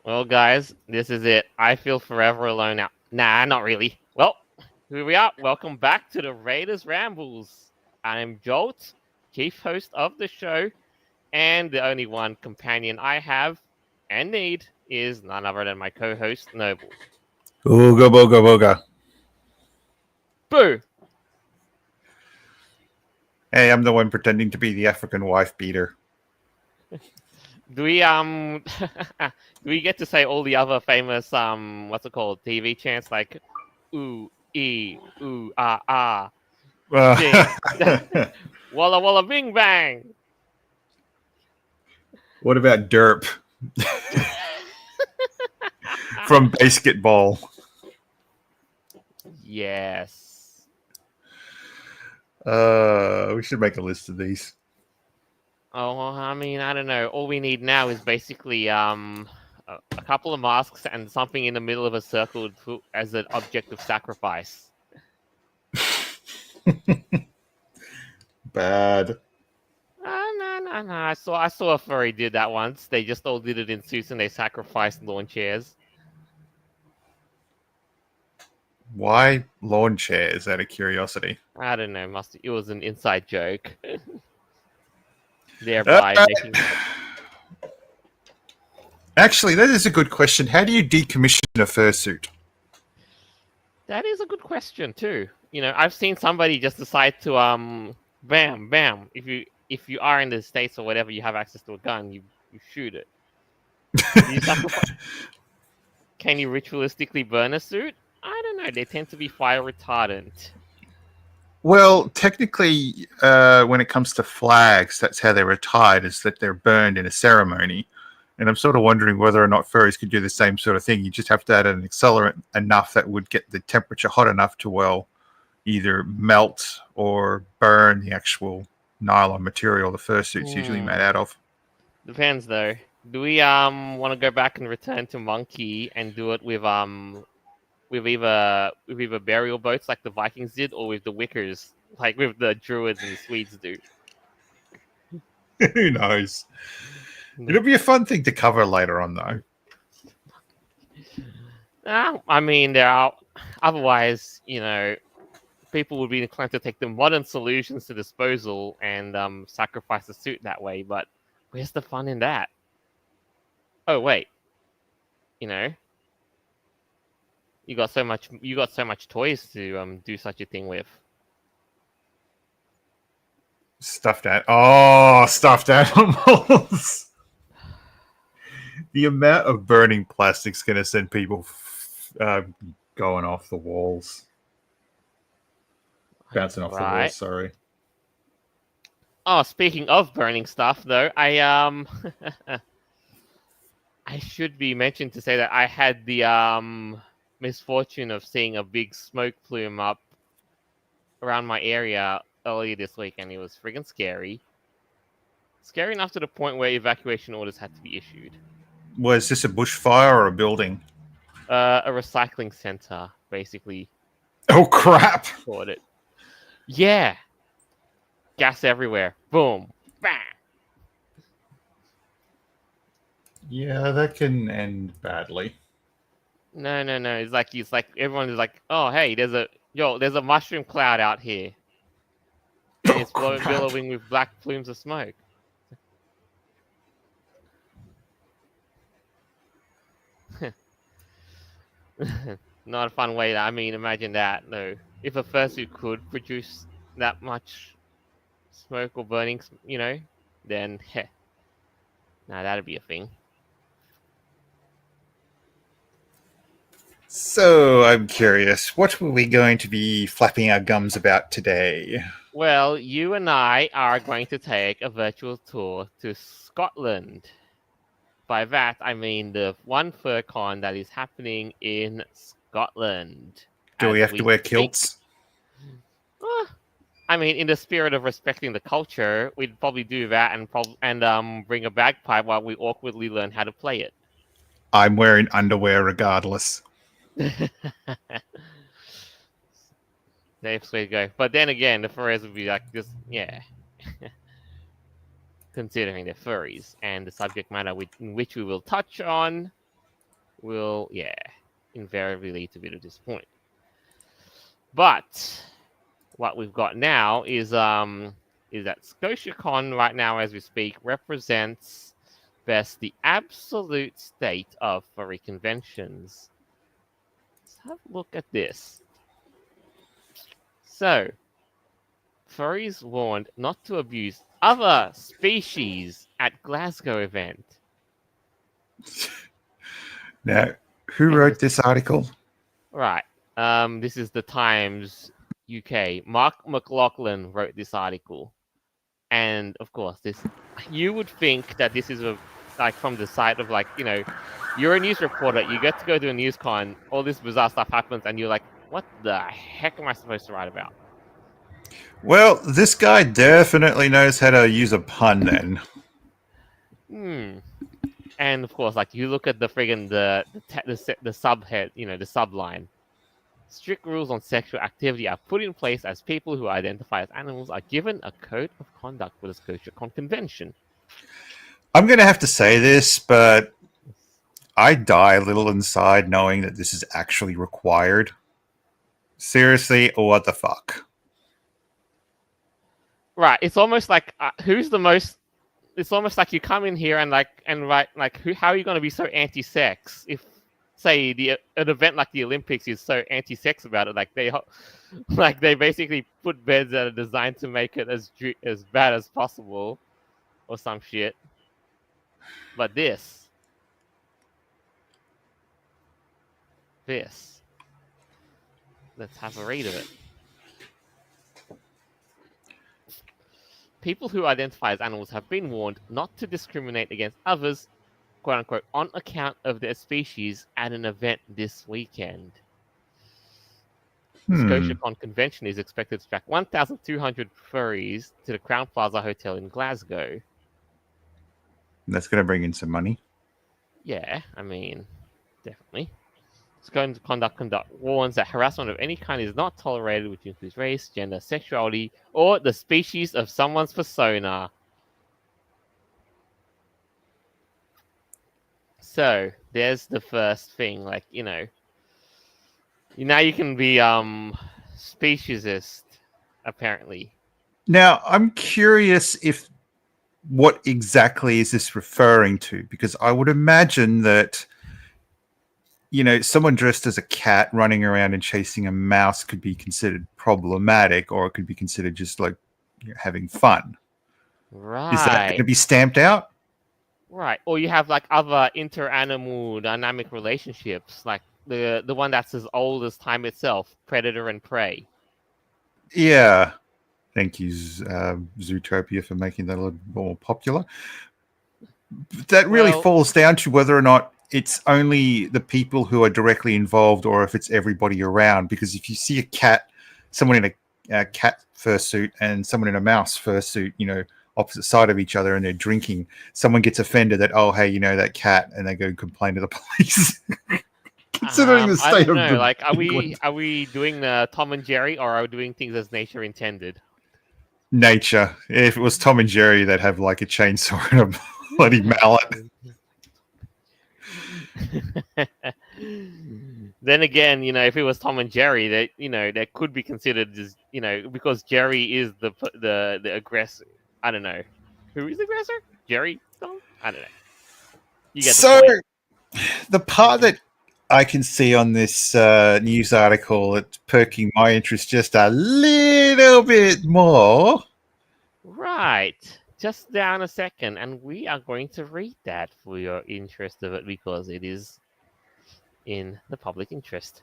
Well, guys, this is it. I feel forever alone now. Nah, not really. Well, here we are. Welcome back to the Raiders Rambles. I'm Jolt, chief host of the show, and the only one companion I have and need is none other than my co-host Noble. Ooga booga booga. Boo! Hey, I'm the one pretending to be the African wife beater. Do we do we get to say all the other famous what's it called TV chants like ooh ooh ding walla walla bing bang. What about Derp from basketball? Yes. We should make a list of these. Oh, well, I mean, I don't know. All we need now is basically a couple of masks and something in the middle of a circle as an object of sacrifice. Bad. No. I saw a furry did that once. They just all did it in suits and they sacrificed lawn chairs. Why lawn chairs? Out of curiosity. I don't know. It was an inside joke. Thereby Uh, making. Actually, that is a good question. How do you decommission a fursuit? That is a good question too. I've seen somebody just decide to bam. If you are in the States or whatever, you have access to a gun, you shoot it. Do you sacrifice? Can you ritualistically burn a suit? I don't know. They tend to be fire retardant. Well, technically, when it comes to flags, that's how they're retired, is that they're burned in a ceremony. And I'm sort of wondering whether or not furries could do the same sort of thing. You just have to add an accelerant enough that would get the temperature hot enough to, well, either melt or burn the actual nylon material the fursuit's usually made out of. Depends though. Do we want to go back and return to Monkey and do it with either burial boats like the Vikings did, or with the Wickers like with the Druids and the Swedes do? Who knows? It'll be a fun thing to cover later on, though. I mean, there are otherwise, people would be inclined to take the modern solutions to disposal and sacrifice the suit that way. But where's the fun in that? Oh wait, you know, you got so much toys to do such a thing with. Stuffed animals. The amount of burning plastic's going to send people going off the walls. Bouncing off the walls, sorry. Oh, speaking of burning stuff, though, I should be mentioned to say that I had the misfortune of seeing a big smoke plume up around my area earlier this week, and it was friggin' scary. Scary enough to the point where evacuation orders had to be issued. Was this a bushfire or a building? A recycling center, basically. Oh crap! Caught it. Yeah. Gas everywhere. Boom. Bang. Yeah, that can end badly. No. It's like everyone is like, oh hey, there's a mushroom cloud out here. And it's billowing with black plumes of smoke. Not a fun way. Imagine that though. If a fursuit could produce that much smoke or burning, then that'd be a thing. So, I'm curious, what were we going to be flapping our gums about today? Well, you and I are going to take a virtual tour to Scotland. By that, I mean the one FurCon that is happening in Scotland. Do we have to wear kilts? In the spirit of respecting the culture, we'd probably do that and bring a bagpipe while we awkwardly learn how to play it. I'm wearing underwear regardless. Safe way to go. But then again, the furries would be like this, yeah. Considering they're furries and the subject matter in which we will touch on will, yeah, invariably lead to a bit of disappointment. But what we've got now is that ScotiaCon right now as we speak represents best the absolute state of furry conventions. Let's have a look at this. So, furries warned not to abuse other species at Glasgow event. Now, who And wrote this, this article? right. This is the Times UK. Mark McLaughlin wrote this article. And of course, this you would think that this is like from the side of like, you're a news reporter, you get to go to a news con, all this bizarre stuff happens, and you're like, what the heck am I supposed to write about? Well, this guy definitely knows how to use a pun then. Hmm. And of course, like you look at the friggin' the subhead, the subline. Strict rules on sexual activity are put in place as people who identify as animals are given a code of conduct for the ScotiaCon convention. I'm going to have to say this, but I die a little inside knowing that this is actually required. Seriously, what the fuck? Right. It's almost like who's the most. It's almost like you come in here and write like how are you going to be so anti-sex if say an event like the Olympics is so anti-sex about it, like they basically put beds that are designed to make it as bad as possible or some shit. But this, let's have a read of it. People who identify as animals have been warned not to discriminate against others, quote unquote, on account of their species at an event this weekend. The ScotiaCon convention is expected to attract 1,200 furries to the Crown Plaza Hotel in Glasgow. That's going to bring in some money. Yeah, I mean, definitely. It's going to conduct warns that harassment of any kind is not tolerated, which includes race, gender, sexuality, or the species of someone's persona. So there's the first thing, like, now you can be speciesist, apparently. Now, I'm curious if what exactly is this referring to? Because I would imagine that, someone dressed as a cat running around and chasing a mouse could be considered problematic, or it could be considered just like having fun. Right. Is that going to be stamped out? Right. Or you have like other inter-animal dynamic relationships, like the one that's as old as time itself, predator and prey. Yeah. Thank you, Zootopia, for making that a little more popular. That really falls down to whether or not it's only the people who are directly involved or if it's everybody around. Because if you see someone in a cat fursuit and someone in a mouse fursuit, opposite side of each other and they're drinking, someone gets offended that, oh, hey, that cat, and they go and complain to the police. Considering the state of the like, are we doing the Tom and Jerry, or are we doing things as nature intended? Nature. If it was Tom and Jerry, they'd have like a chainsaw and a bloody mallet. Then again, if it was Tom and Jerry, that could be considered as, because Jerry is the aggressor. I don't know. Who is the aggressor? Jerry? Tom? I don't know. You get the point. The part that I can see on this news article that's perking my interest just a little bit more. Right. Just down a second, and we are going to read that for your interest of it because it is in the public interest.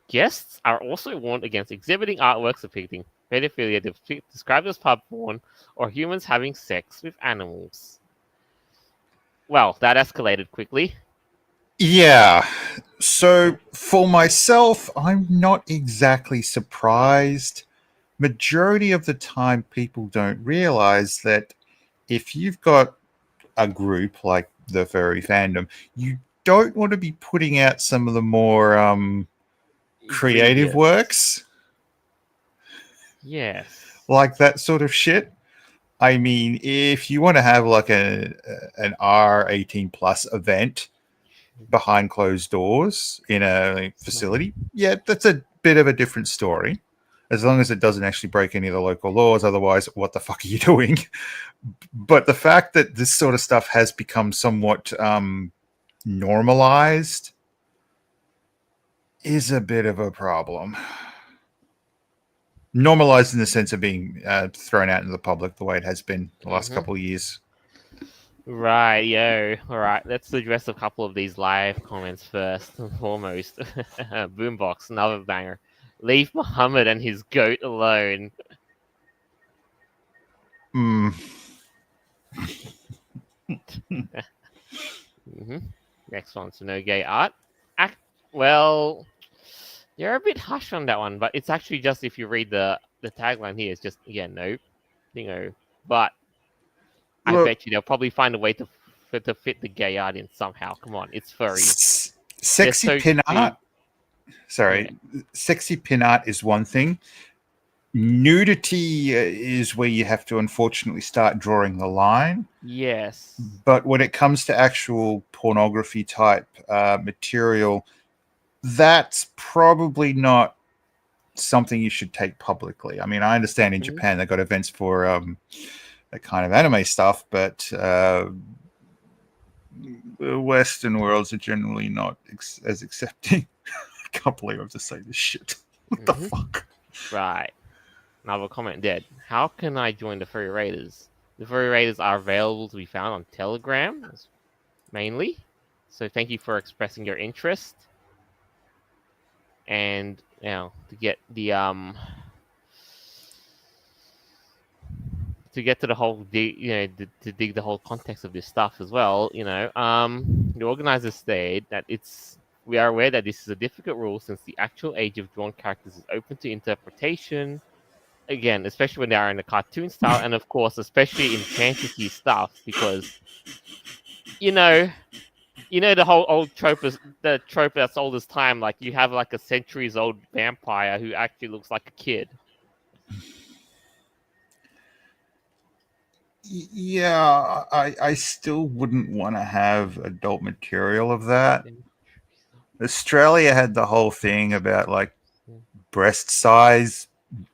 Guests are also warned against exhibiting artworks depicting pedophilia described as pub porn or humans having sex with animals. Well, that escalated quickly. Yeah. So for myself, I'm not exactly surprised. Majority of the time, people don't realize that if you've got a group like the furry fandom, you don't want to be putting out some of the more creative works. Yes. Like that sort of shit. I mean, if you want to have like an R18 plus event, behind closed doors in a facility, yeah, that's a bit of a different story. As long as it doesn't actually break any of the local laws. Otherwise, what the fuck are you doing? But the fact that this sort of stuff has become somewhat normalized is a bit of a problem. Normalized in the sense of being thrown out into the public the way it has been the last Mm-hmm. couple of years. Right, yo. All right, let's address a couple of these live comments first and foremost. Boombox, another banger. Leave Muhammad and his goat alone. Mm. hmm Next one, so no gay art. Act well. You're a bit harsh on that one, but it's actually just if you read the tagline here, it's just no, But I Look, bet you they'll probably find a way to fit the gay art in somehow. Come on, it's furry. They're sexy so pin art. cute. Yeah. Sorry, sexy pin art is one thing. Nudity is where you have to unfortunately start drawing the line. Yes. But when it comes to actual pornography type material, that's probably not something you should take publicly. I mean, I understand in Japan they've got events for that kind of anime stuff, but the Western worlds are generally not as accepting. I can't believe I have to say this shit. What the fuck? Right. Another comment dead. How can I join the Furry Raiders? The Furry Raiders are available to be found on Telegram, mainly. So thank you for expressing your interest. And to get the to get to the whole to dig the whole context of this stuff as well, the organizers state that we are aware that this is a difficult rule since the actual age of drawn characters is open to interpretation. Again, especially when they are in a cartoon style, and of course, especially in fantasy stuff, because you know, the whole old trope is the trope that's old as time. Like you have like a centuries old vampire who actually looks like a kid. Yeah, I still wouldn't want to have adult material of that. Australia had the whole thing about like breast size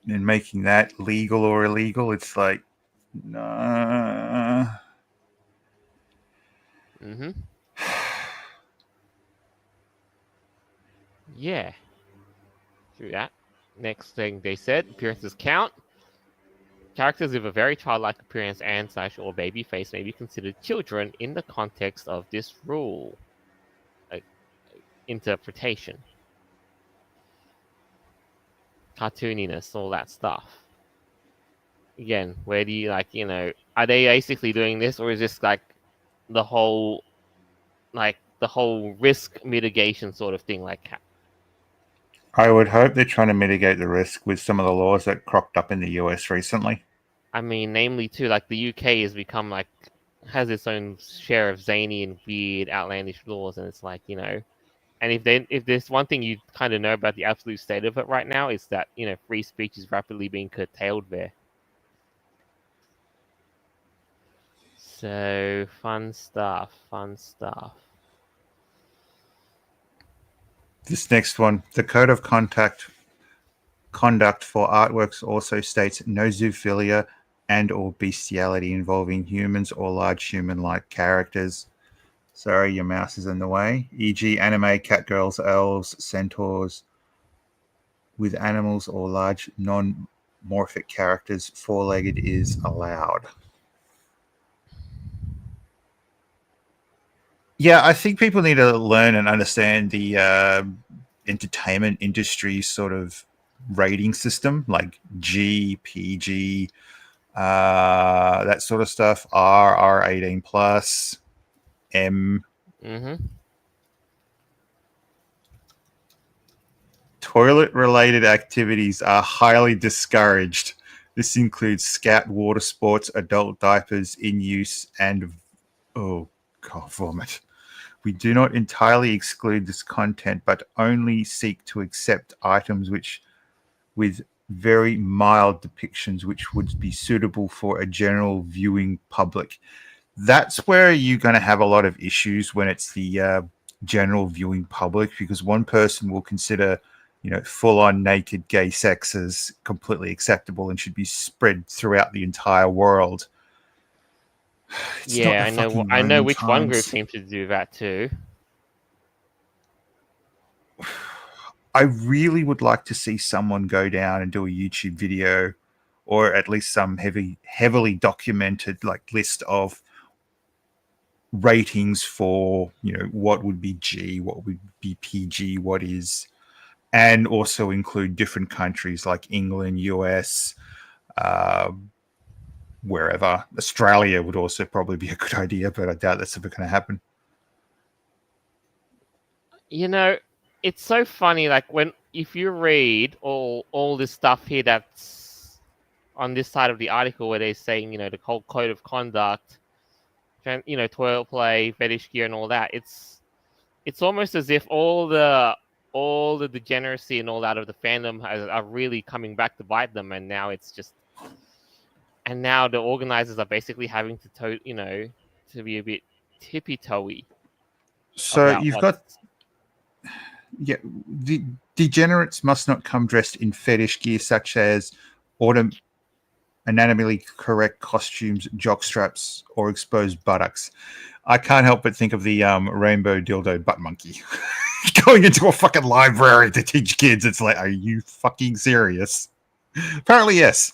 and making that legal or illegal. It's like, nah. Yeah, through that. Next thing they said, appearances count. Characters with a very childlike appearance and / or baby face may be considered children in the context of this rule. Interpretation. Cartooniness, all that stuff. Again, where do you are they basically doing this, or is this like the whole risk mitigation sort of thing? Like, I would hope they're trying to mitigate the risk with some of the laws that cropped up in the US recently. I mean, namely too, like the UK has become has its own share of zany and weird, outlandish laws, and it's like and if there's one thing you kind of know about the absolute state of it right now, is that free speech is rapidly being curtailed there. So fun stuff. This next one, the code of conduct for artworks also states no zoophilia and or bestiality involving humans or large human-like characters. Sorry, your mouse is in the way. E.g., anime, catgirls, elves, centaurs, with animals or large non-morphic characters, four-legged is allowed. Yeah, I think people need to learn and understand the entertainment industry sort of rating system, like G, PG, that sort of stuff. R18 plus, M. Toilet-related activities are highly discouraged. This includes scat, water sports, adult diapers in use, and vomit. We do not entirely exclude this content, but only seek to accept items with very mild depictions which would be suitable for a general viewing public. That's where you're going to have a lot of issues when it's the general viewing public, because one person will consider, full on naked gay sex as completely acceptable and should be spread throughout the entire world. It's not Yeah, the fucking I know Roman which one group times. seems to do that too. I really would like to see someone go down and do a YouTube video, or at least some heavily documented like list of ratings for, what would be G, what would be PG, what is, and also include different countries like England, US, uh, wherever. Australia would also probably be a good idea, but I doubt that's ever going to happen. You know, it's so funny. Like if you read all this stuff here that's on this side of the article where they're saying, the whole code of conduct, toilet play, fetish gear, and all that. It's almost as if all the degeneracy and all that of the fandom are really coming back to bite them, and now the organizers are basically having to be a bit tippy toey So about you've what. got, yeah, the degenerates must not come dressed in fetish gear such as anatomically correct costumes, jockstraps, or exposed buttocks. I can't help but think of the rainbow dildo butt monkey going into a fucking library to teach kids. It's like, are you fucking serious? Apparently, yes.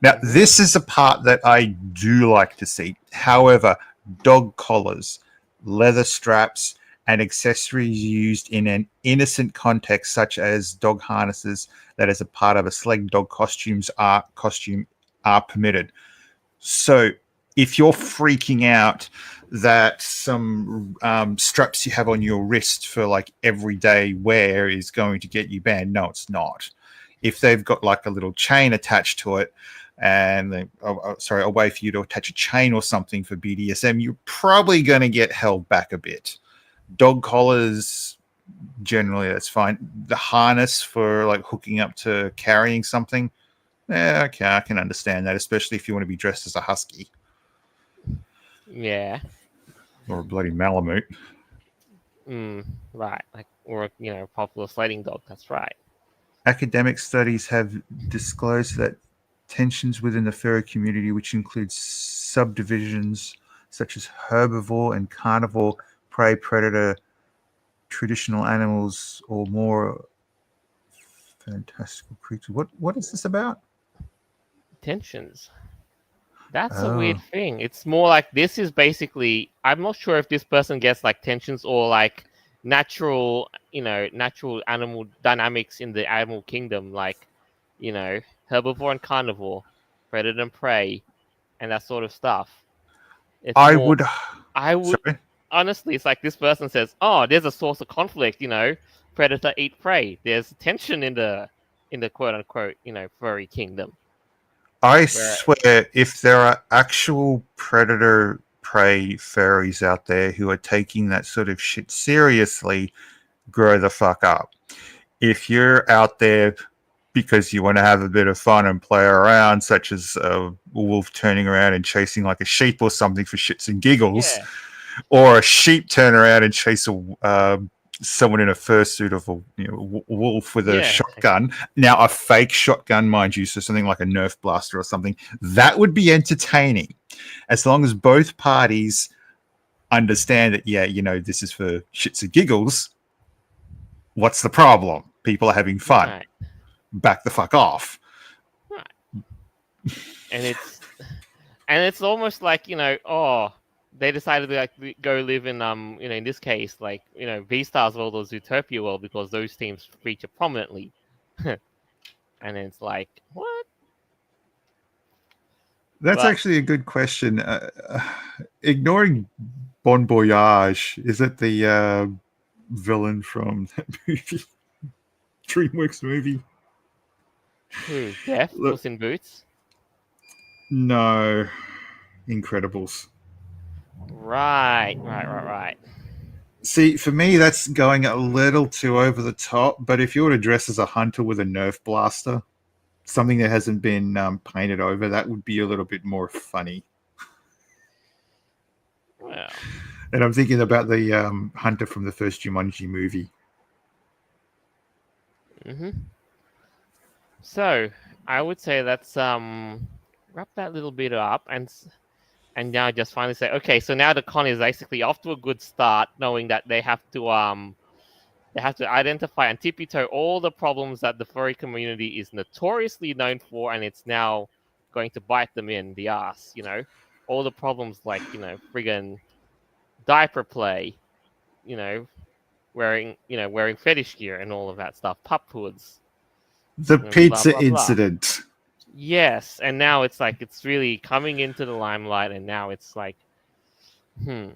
Now, this is a part that I do like to see. However, dog collars, leather straps, and accessories used in an innocent context, such as dog harnesses, that as a part of a select dog costume are permitted. So, if you're freaking out that some straps you have on your wrist for like everyday wear is going to get you banned, no, it's not. If they've got like a little chain attached to it, and a way for you to attach a chain or something for BDSM, you're probably going to get held back a bit. Dog collars, generally, that's fine. The harness for like hooking up to carrying something, okay, I can understand that, especially if you want to be dressed as a husky. Yeah. Or a bloody Malamute. Right. Like, or popular sledding dog. That's right. Academic studies have disclosed that tensions within the furry community, which includes subdivisions such as herbivore and carnivore, prey, predator, traditional animals, or more fantastical creatures. What is this about? Tensions. That's a weird Oh, thing. It's more like this is basically. I'm not sure if this person gets like tensions or like natural animal dynamics in the animal kingdom, like, herbivore and carnivore, predator and prey, and that sort of stuff. It's I more. would. I would Sorry. honestly. It's like this person says, "Oh, there's a source of conflict. Predator eat prey. There's tension in the quote unquote furry kingdom." I Where swear, if there are actual predator prey fairies out there who are taking that sort of shit seriously, grow the fuck up. If you're out there because you want to have a bit of fun and play around, such as a wolf turning around and chasing like a sheep or something for shits and giggles, yeah, or a sheep turn around and chase someone in a fursuit of a wolf with a yeah, shotgun. Now, a fake shotgun, mind you, so something like a Nerf blaster or something, that would be entertaining, as long as both parties understand that, yeah, this is for shits and giggles. What's the problem? People are having fun. right, Back the fuck off. right. And it's almost like oh, they decided to like go live in in this case like V-Star's world or Zootopia world because those themes feature prominently, and it's like what? That's But actually a good question. Ignoring Bon Voyage, is it the villain from that movie, DreamWorks movie? who? Death? Look, Puss in Boots? no, Incredibles. Right, right, right, right. See, for me, that's going a little too over the top. But if you were to dress as a hunter with a Nerf blaster, something that hasn't been painted over, that would be a little bit more funny. Well, And I'm thinking about the hunter from the first Jumanji movie. Hmm. So I would say let's wrap that little bit up and now just finally say, okay, so now the con is basically off to a good start, knowing that they have to identify and tippy toe all the problems that the furry community is notoriously known for, and it's now going to bite them in the ass. All the problems like friggin' diaper play, you know, wearing fetish gear and all of that stuff, pup hoods, The and blah pizza blah blah. incident. Yes, and now it's like it's really coming into the limelight, and now it's like, hmm,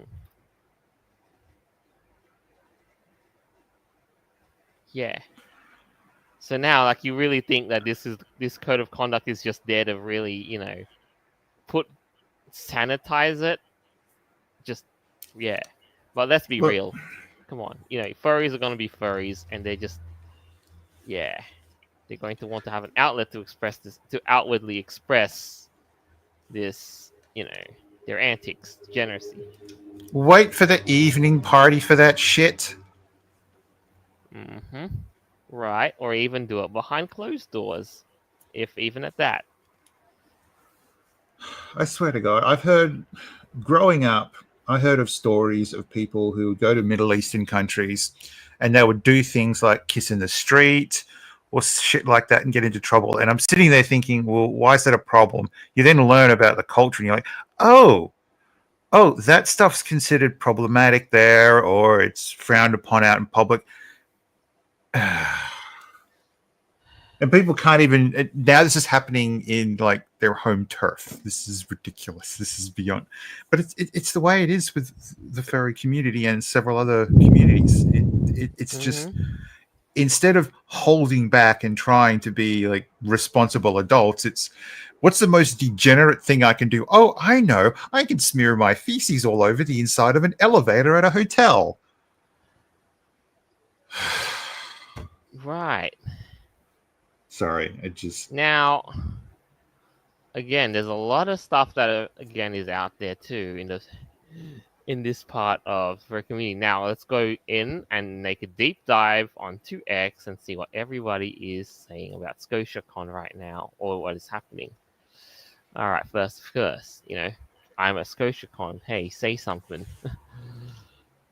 yeah. So now, like, you really think that this code of conduct is just there to really, put sanitize it? Just yeah. But let's be Look, real. Come on, furries are gonna be furries, and they're just yeah, they're going to want to have an outlet to express this, to outwardly express this, their antics, degeneracy. wait for the evening party for that shit. Mm-hmm. Right, or even do it behind closed doors, if even at that. I swear to God, growing up, I heard of stories of people who would go to Middle Eastern countries and they would do things like kiss in the street or shit like that and get into trouble. And I'm sitting there thinking, well, why is that a problem? You then learn about the culture and you're like, oh, that stuff's considered problematic there or it's frowned upon out in public. And people can't even now. This is happening in like their home turf. This is ridiculous. This is beyond. But it's the way it is with the furry community and several other communities. It's just Mm-hmm. instead of holding back and trying to be like responsible adults, it's what's the most degenerate thing I can do? Oh, I know. I can smear my feces all over the inside of an elevator at a hotel. Right. Sorry, it just Now, again, there's a lot of stuff that again is out there too in this part of the community. Now, let's go in and make a deep dive onto X and see what everybody is saying about ScotiaCon right now, or what is happening. All right, first, I'm at ScotiaCon. Hey, say something.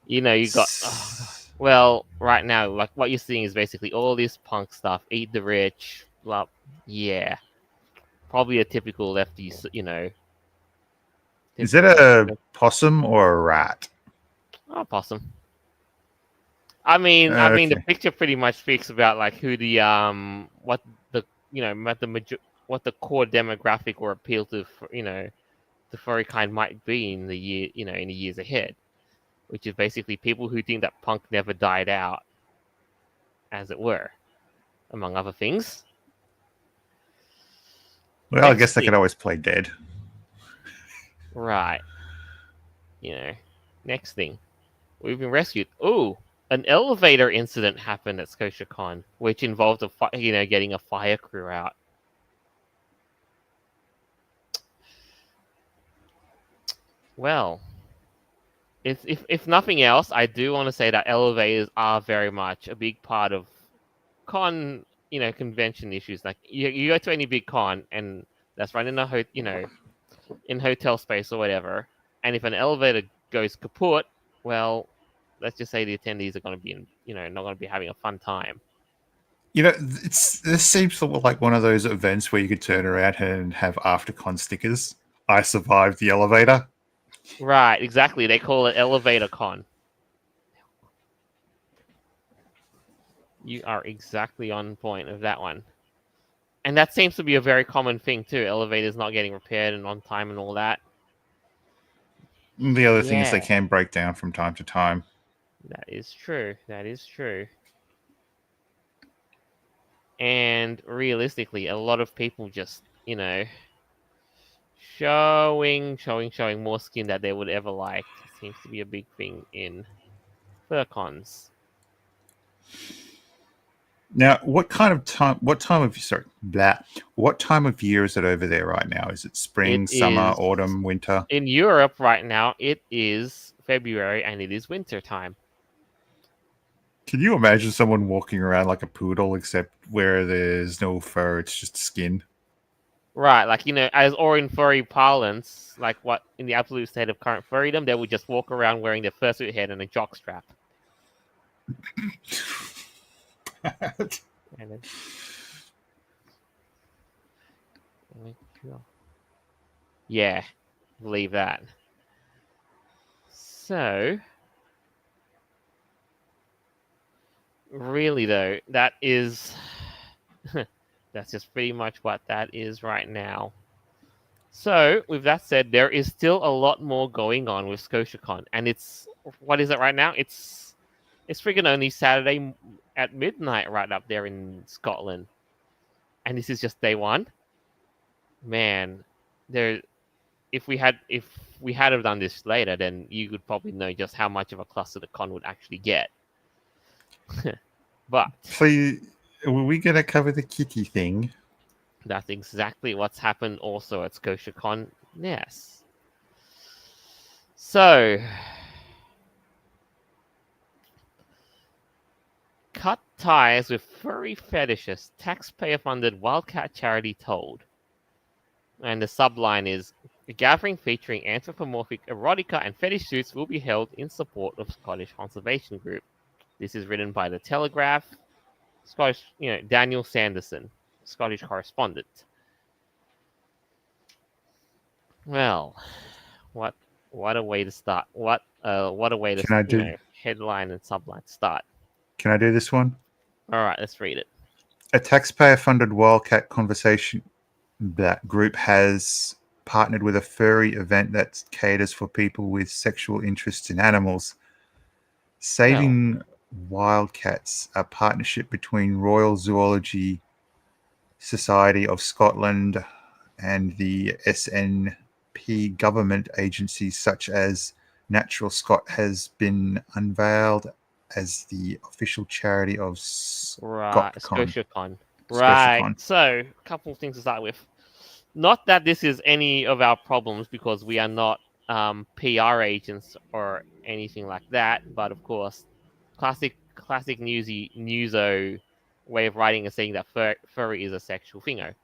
You got. Oh God. Well, right now, like what you're seeing is basically all this punk stuff. Eat the rich, blah. Yeah, probably a typical lefty. is that Typical. a possum or a rat? Oh, possum. I mean, the Okay. picture pretty much speaks about like who the what the what the core demographic or appeal to the furry kind might be in the in the years ahead, which is basically people who think that punk never died out, as it were, among other things. Well, I Next guess they could thing, always play dead. right? You know, next thing, we've been rescued. Ooh, an elevator incident happened at ScotiaCon, which involved getting a fire crew out. Well, if nothing else, I do want to say that elevators are very much a big part of convention issues. Like you go to any big con and that's right in in hotel space or whatever, and if an elevator goes kaput, well, let's just say the attendees are going to be not going to be having a fun time. You know, this seems like one of those events where you could turn around and have aftercon stickers. I survived the elevator. Right, exactly. They call it elevator con. You are exactly on point of that one. And that seems to be a very common thing too. Elevators not getting repaired and on time and all that. The other thing is they Yeah, can break down from time to time. that is true. That is true. And realistically, a lot of people just, showing more skin that they would ever like seems to be a big thing in fur cons. Now, what kind of time? What time of sorry, blah. What time of year is it over there right now? Is it It spring, summer, is autumn, winter? in Europe right now. It is February and it is winter time. Can you imagine someone walking around like a poodle, except where there's no fur, it's just skin? Right, like as or in furry parlance, like what in the absolute state of current furrydom, they would just walk around wearing their fursuit head and a jock strap. And then, yeah, believe that. So, really though, that is that's just pretty much what that is right now. So, with that said, there is still a lot more going on with ScotiaCon, and it's what is it right now? It's freaking only Saturday at midnight right up there in Scotland, and this is just day one. Man, there. If we had have done this later, then you could probably know just how much of a cluster the con would actually get. But So, were we going to cover the kitty thing? that's exactly what's happened also at ScotiaCon. Yes. So, cut ties with furry fetishes, taxpayer-funded wildcat charity told. And the subline is, a gathering featuring anthropomorphic erotica and fetish suits will be held in support of Scottish Conservation Group. This is written by The Telegraph, Scottish, Daniel Sanderson, Scottish correspondent. Well, what a way to start. What a way to Can I do? headline and subline start. Can I do this one? All right, let's read it. A taxpayer-funded wildcat conversation that group has partnered with a furry event that caters for people with sexual interests in animals. Saving Wildcats, a partnership between Royal Zoology Society of Scotland and the SNP government agencies such as Natural Scot, has been unveiled as the official charity of Right, ScotCon. ScotiaCon. Right. ScotiaCon. So, a couple of things to start with. Not that this is any of our problems because we are not PR agents or anything like that, but of course, classic newso way of writing and saying that furry is a sexual thingo.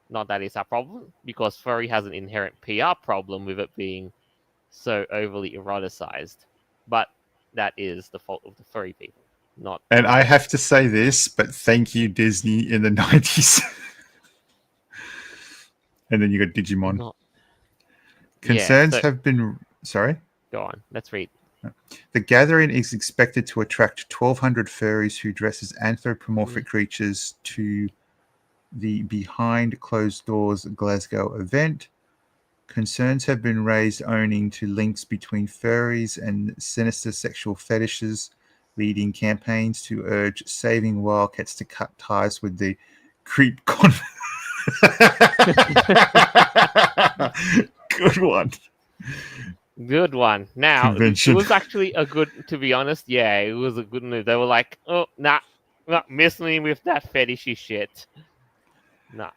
Not that it's our problem, because furry has an inherent PR problem with it being so overly eroticized. But that is the fault of the furry people, not And I not have to say this, but thank you, Disney in the 90s. And then you got Digimon. not. Yeah. Concerns So have been. Sorry? go on. Let's read. The gathering is expected to attract 1,200 furries who dress as anthropomorphic creatures to the Behind Closed Doors Glasgow event. Concerns have been raised owing to links between furries and sinister sexual fetishes, leading campaigns to urge Saving Wildcats to cut ties with the creep con. Good one. Good one. Now, it Convention. was actually a good, to be honest, yeah, it was a good move. They were like, oh, nah, not messing with that fetishy shit. Nah,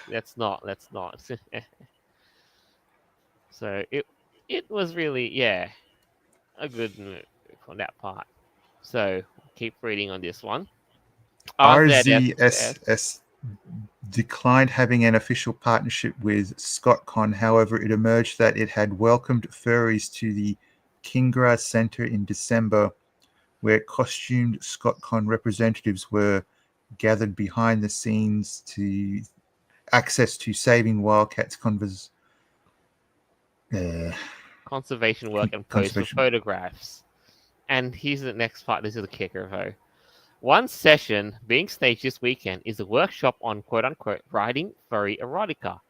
let's not. So it was really, yeah, a good move on that part. So keep reading on this one. RZSS. RZSS declined having an official partnership with ScotCon. However, it emerged that it had welcomed furries to the Kingra Centre in December, where costumed ScotCon representatives were gathered behind the scenes to access to Saving Wildcats Conservation work and post for photographs. And here's the next part. This is the kicker, though. One session being staged this weekend is a workshop on quote-unquote writing furry erotica,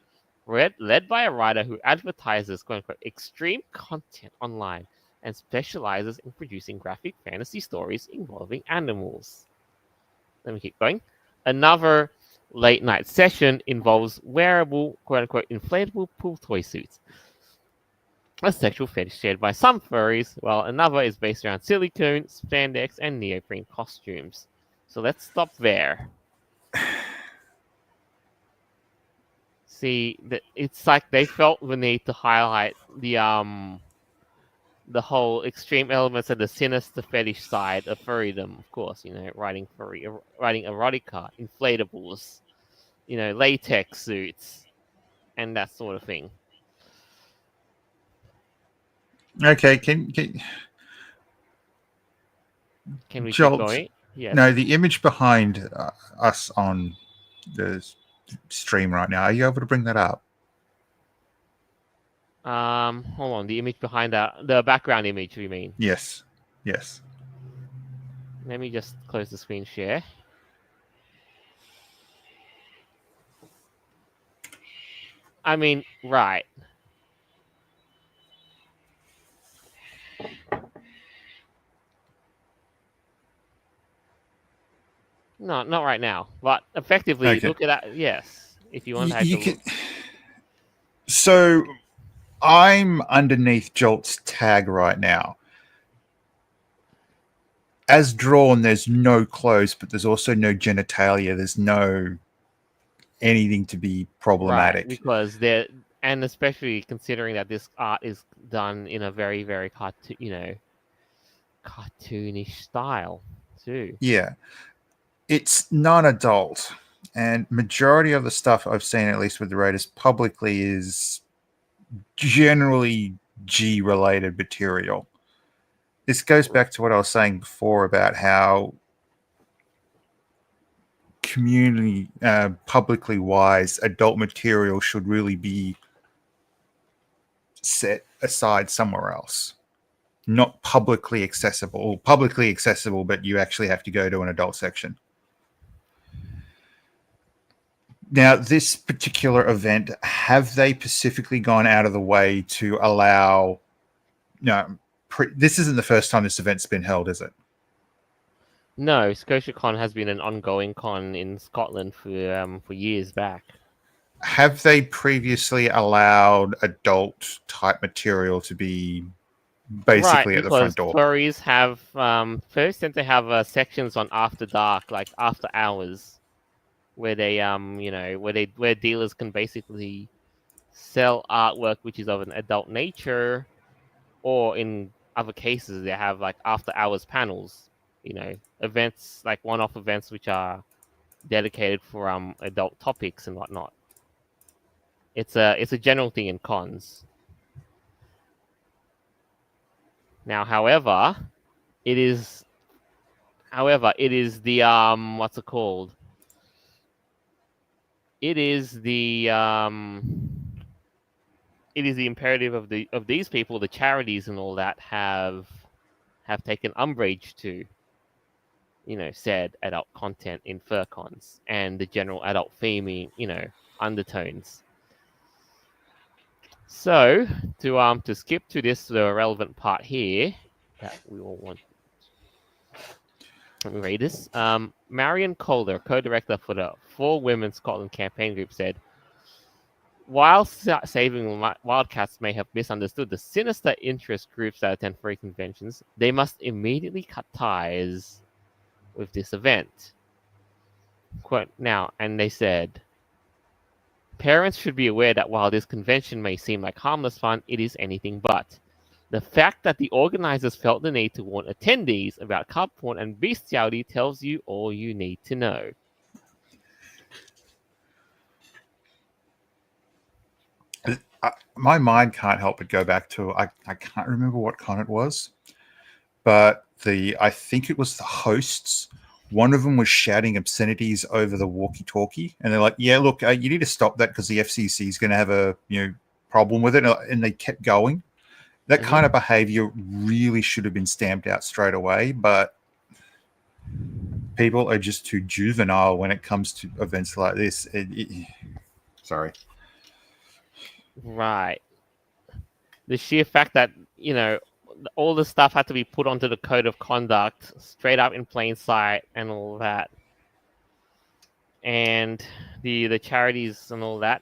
led by a writer who advertises quote-unquote extreme content online and specializes in producing graphic fantasy stories involving animals. Let me keep going. Another late night session involves wearable quote-unquote inflatable pool toy suits, a sexual fetish shared by some furries, while another is based around silicone, spandex, and neoprene costumes. So let's stop there. See, it's like they felt the need to highlight the the whole extreme elements of the sinister fetish side of furrydom, of course, writing writing erotica, inflatables, latex suits, and that sort of thing. Okay, Can we keep Jolt? going? No, Yes. the image behind us on the stream right now. Are you able to bring that up? Hold on. The image behind the background image, you mean? Yes. Yes. Let me just close the screen share. I mean, right. No, not right now. But effectively, Okay. look at that. Yes, if you want to have You to can. look. So I'm underneath Jolt's tag right now. As drawn, there's no clothes, but there's also no genitalia. There's no anything to be Right, problematic. because there, and especially considering that this art is done in a very, very cartoonish style too. Yeah, it's non-adult, and majority of the stuff I've seen, at least with the Raiders publicly, is generally G-related material. This goes back to what I was saying before about how community, publicly wise, adult material should really be set aside somewhere else, not publicly accessible. Or publicly accessible, but you actually have to go to an adult section. Now, this particular event, have they specifically gone out of the way to allow? No, this isn't the first time this event's been held, is it? No, ScotiaCon has been an ongoing con in Scotland for years back. Have they previously allowed adult type material to be Right, basically at the front because door? furries have first tend to have sections on after dark, like after hours, where they where dealers can basically sell artwork which is of an adult nature, or in other cases they have like after hours panels, events like one-off events which are dedicated for adult topics and whatnot. It's a general thing in cons. Now, it is it is the what's it called? It is the imperative of these people, the charities and all that have taken umbrage to, said adult content in fur cons and the general adult theming, undertones. So to skip to the relevant part here that we all want. Let me read this. Marion Calder, co-director for the For Women Scotland campaign group, said, while saving wildcats may have misunderstood the sinister interest groups that attend furry conventions, they must immediately cut ties with this event. Quote, now, and they said, parents should be aware that while this convention may seem like harmless fun, it is anything but. The fact that the organizers felt the need to warn attendees about cub porn and bestiality tells you all you need to know. My mind can't help but go back to I can't remember what con it was, but I think it was the hosts. One of them was shouting obscenities over the walkie-talkie, and they're like, "Yeah, look, you need to stop that because the FCC is going to have a problem with it," and they kept going. That kind of behavior really should have been stamped out straight away, but people are just too juvenile when it comes to events like this. Sorry. Right. The sheer fact that, all the stuff had to be put onto the code of conduct straight up in plain sight and all that. And the charities and all that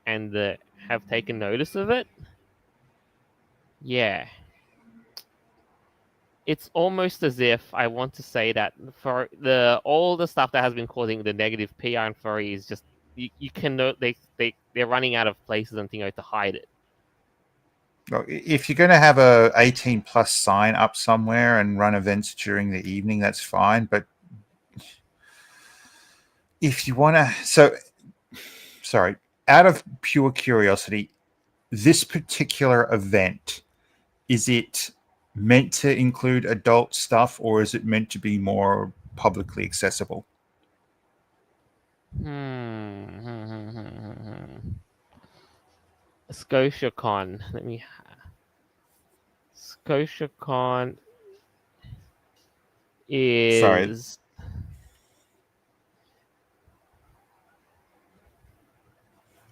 and have taken notice of it. Yeah. It's almost as if I want to say that for all the stuff that has been causing the negative PR and furry is just you can know they're running out of places and things to hide it. If you're going to have a 18 plus sign up somewhere and run events during the evening, that's fine. But if you want to, sorry, out of pure curiosity, this particular event, is it meant to include adult stuff or is it meant to be more publicly accessible? ScotiaCon. ScotiaCon Sorry. is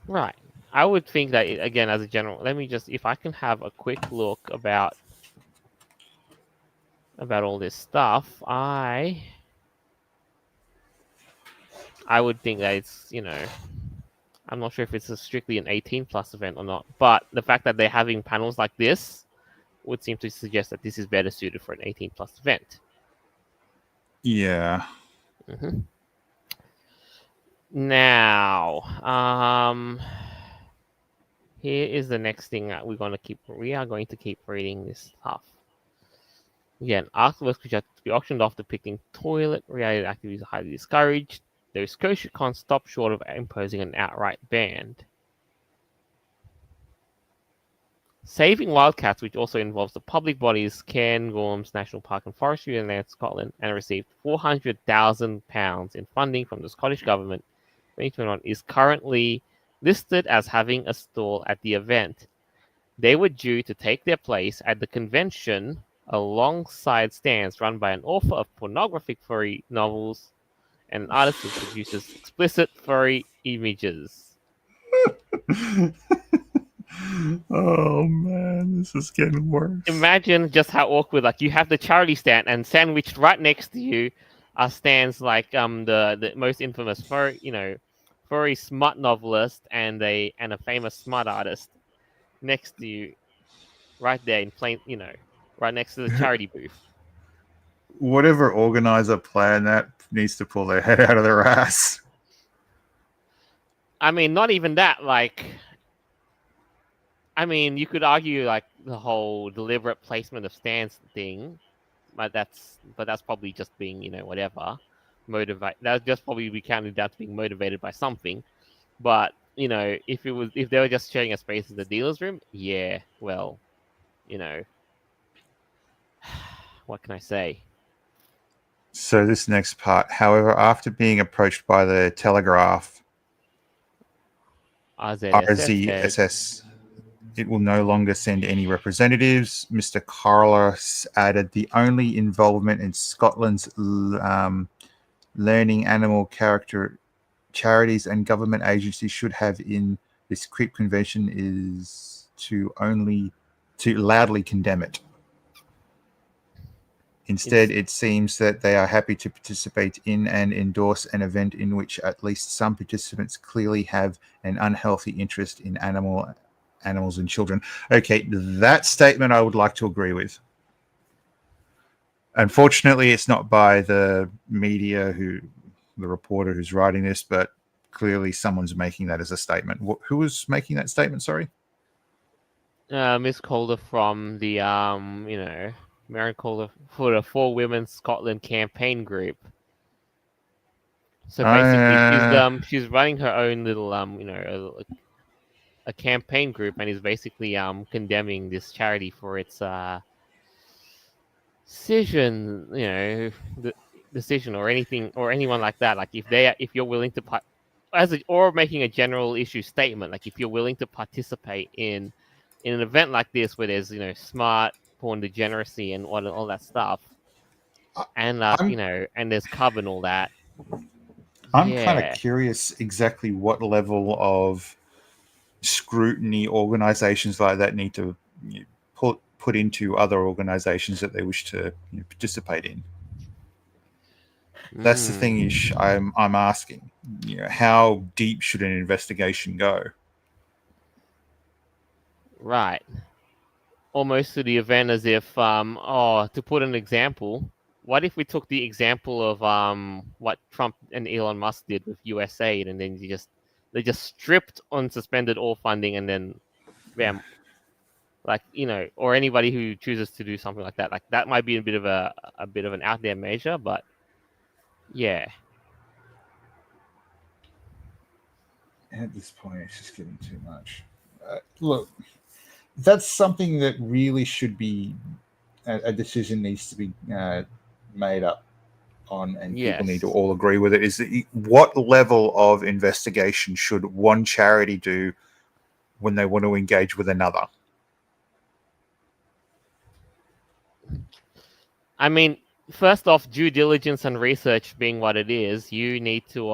right. I would think that again, as a general. Let me just, if I can have a quick look about all this stuff, I would think that it's I'm not sure if it's strictly an 18 plus event or not, but the fact that they're having panels like this would seem to suggest that this is better suited for an 18 plus event. Yeah. Mm-hmm. Now, here is the next thing that we are going to keep reading this stuff. Again, artworks which are to be auctioned off depicting toilet-related activities are highly discouraged. The Scotia can't stop short of imposing an outright ban. Saving wildcats, which also involves the public bodies Cairngorms National Park and Forestry in Scotland, and received £400,000 in funding from the Scottish Government in 2021, is currently listed as having a stall at the event. They were due to take their place at the convention alongside stands run by an author of pornographic furry novels and an artist who produces explicit furry images. Oh man, this is getting worse. Imagine just how awkward, like you have the charity stand and sandwiched right next to you are stands like the most infamous furry smut novelist and a famous smut artist next to you right there in plain right next to the charity booth. Whatever organizer planned that needs to pull their head out of their ass. I mean, not even that, you could argue like the whole deliberate placement of stands thing, but that's probably just being whatever motivate. That just probably be counted down to being motivated by something. But if they were just sharing a space in the dealer's room, yeah, well, what can I say? So this next part, however, after being approached by the Telegraph, RZSS RZSS, it will no longer send any representatives. Mr. Carlos added the only involvement in Scotland's learning animal character charities and government agencies should have in this creep convention is to loudly condemn it. Instead, it seems that they are happy to participate in and endorse an event in which at least some participants clearly have an unhealthy interest in animals and children. Okay, that statement I would like to agree with. Unfortunately, it's not by the media the reporter who's writing this, but clearly someone's making that as a statement. Who was making that statement? Sorry, Miss Calder from the Mary Calder for the For Women Scotland campaign group. So basically, she's running her own little a campaign group and is basically condemning this charity for its decision, the decision or anything or anyone like that. Like if you're willing to or making a general issue statement, like if you're willing to participate in an event like this where there's smart porn degeneracy and all that stuff, and and there's cub and all that. I'm kind of Yeah. curious exactly what level of scrutiny organizations like that need to put into other organizations that they wish to participate in. That's the thing I'm asking. How deep should an investigation go? Right. Almost to the event as if to put an example, what if we took the example of what Trump and Elon Musk did with USAID, and then they just stripped unsuspended all funding, and then bam, Like, or anybody who chooses to do something like that. Like that might be a bit of an out there measure, but yeah. At this point, it's just getting too much. Look, that's something that really should be a decision needs to be made up on, and people need to Yes. all agree with it. Is that what level of investigation should one charity do when they want to engage with another? I mean, first off, due diligence and research being what it is, you need to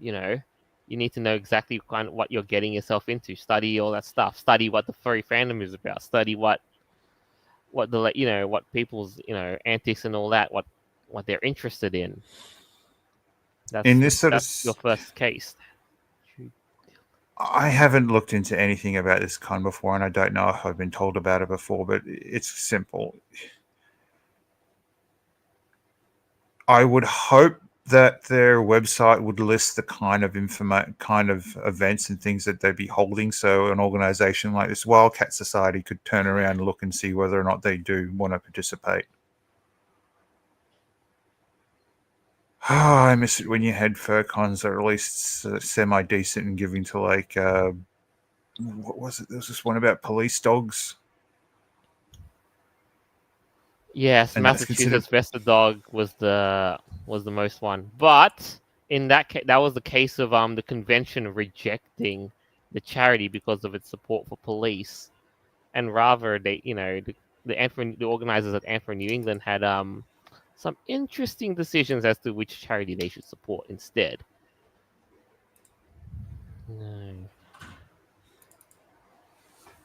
you know, you need to know exactly kind of what you're getting yourself into. Study all that stuff. Study what the furry fandom is about. Study what the what people's antics and all that. What they're interested in. In That's this sort of, that's your first case. I haven't looked into anything about this con before, and I don't know if I've been told about it before, but it's simple. I would hope that their website would list the kind of events and things that they'd be holding. So an organization like this Wildcat Society could turn around and look and see whether or not they do want to participate. I miss it when you had fur cons that were at least semi decent and giving to like what was it? There was this one about police dogs, Yes, and that's considered. Massachusetts Vesta Dog was the most one, but in that case, that was the case of the convention rejecting the charity because of its support for police, and rather they the organizers at Anthem New England had some interesting decisions as to which charity they should support instead. No.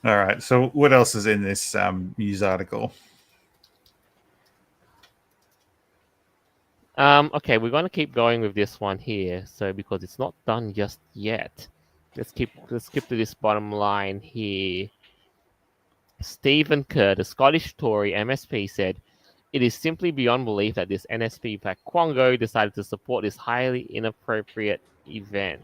All right. So what else is in this news article? Okay, we're gonna keep going with this one here. So because it's not done just yet, let's skip to this bottom line here. Stephen Kerr, the Scottish Tory MSP, said, "It is simply beyond belief that this NSP-backed Quango decided to support this highly inappropriate event."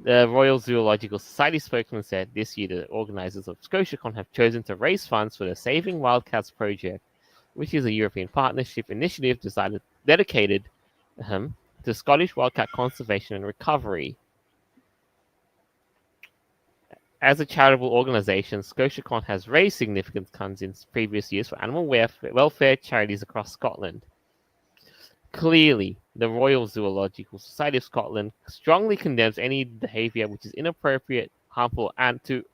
The Royal Zoological Society spokesman said this year the organizers of ScotiaCon have chosen to raise funds for the Saving Wildcats project, which is a European partnership initiative dedicated to Scottish wildcat conservation and recovery. As a charitable organisation, ScotiaCon has raised significant funds in previous years for animal welfare charities across Scotland. Clearly, the Royal Zoological Society of Scotland strongly condemns any behaviour which is inappropriate, harmful to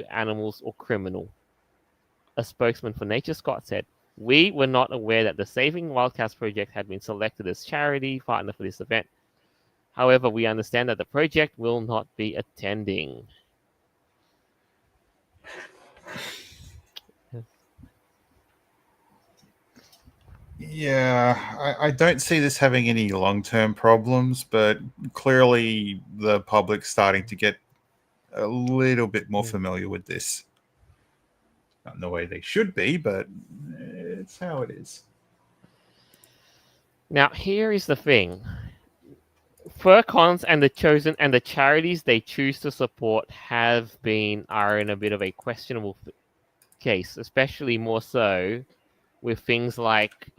animals, or criminal. A spokesman for Nature Scott said, "We were not aware that the Saving Wildcats project had been selected as charity partner for this event. However, we understand that the project will not be attending." Yeah, I don't see this having any long term problems, but clearly the public's starting to get a little bit more familiar with this. Not in the way they should be, but it's how it is. Now, here is the thing. Furcons and the charities they choose to support are in a bit of a questionable case, especially more so with things like,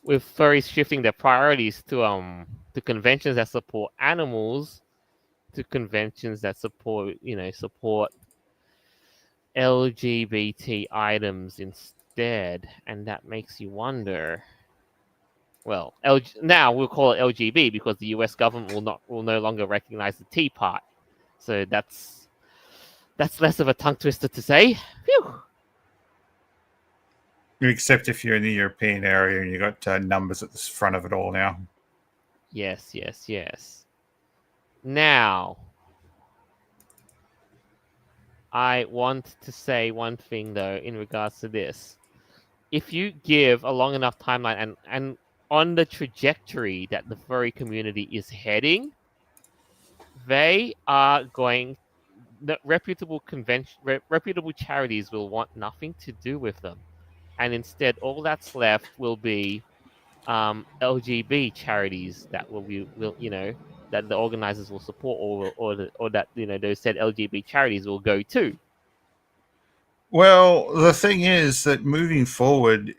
with furries shifting their priorities to conventions that support animals, to conventions that support LGBT items instead, and that makes you wonder. Well, now we'll call it LGB because the U.S. government will no longer recognize the T part. So that's less of a tongue twister to say. Phew. Except if you're in the European area and you've got numbers at the front of it all now. Yes, yes, yes. Now, I want to say one thing though in regards to this. If you give a long enough timeline and on the trajectory that the furry community is heading, they are going. The reputable charities will want nothing to do with them, and instead, all that's left will be LGB charities that will that the organizers will support, or that those said LGBT charities will go to. Well, the thing is that moving forward,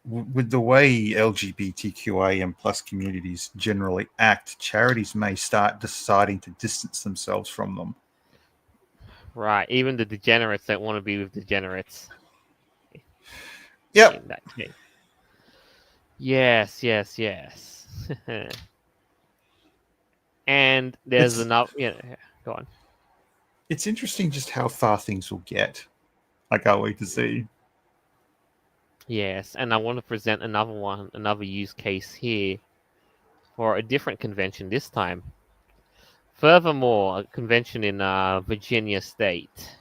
with the way LGBTQIM plus communities generally act, charities may start deciding to distance themselves from them. Right, even the degenerates don't want to be with degenerates Yep. in that case. Yes, yes, yes. And there's It's enough. Go on. it's interesting just how far things will get. I can't wait to see. Yes, and I want to present another use case here for a different convention this time. Furthermore, a convention in Virginia State.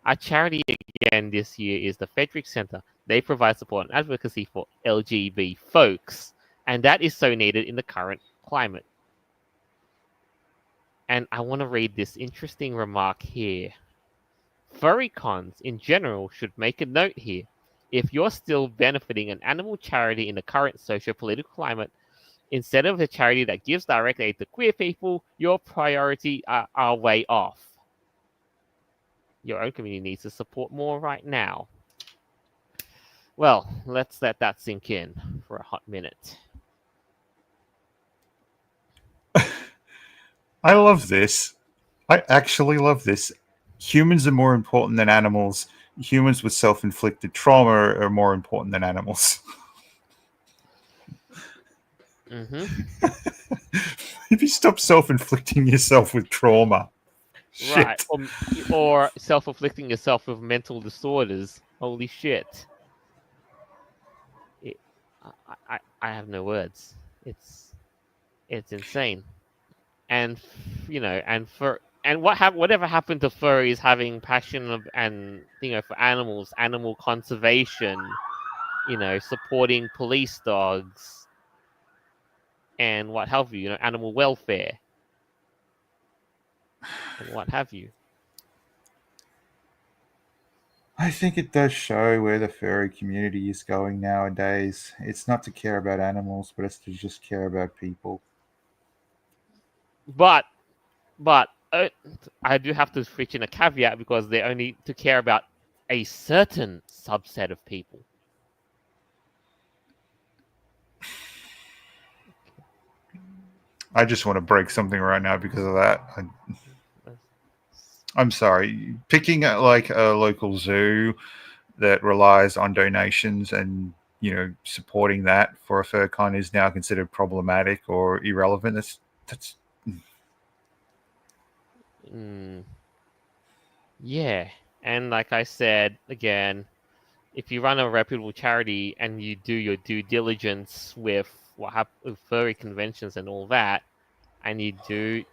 Our charity again this year is the Frederick Center. They provide support and advocacy for LGBT folks, and that is so needed in the current climate. And I want to read this interesting remark here. Furry cons in general should make a note here. If you're still benefiting an animal charity in the current socio-political climate, instead of a charity that gives direct aid to queer people, your priority are way off. Your own community needs to support more right now. Well, let's let that sink in for a hot minute. I love this. I actually love this. Humans are more important than animals. Humans with self inflicted trauma are more important than animals. Mm-hmm. If you stop self inflicting yourself with trauma, Right. shit. Or self-afflicting yourself with mental disorders. Holy shit. It, I have no words. It's insane. And whatever happened to furries having passion and for animals, animal conservation, supporting police dogs and what have you, animal welfare and what have you. I think it does show where the furry community is going nowadays. It's not to care about animals, but it's to just care about people. But but I do have to switch in a caveat because they only to care about a certain subset of people. I just want to break something right now because of that. I'm sorry. Picking like a local zoo that relies on donations and supporting that for a fur con is now considered problematic or irrelevant. That's Mm, yeah, and like I said again, if you run a reputable charity and you do your due diligence with with furry conventions and all that, and you do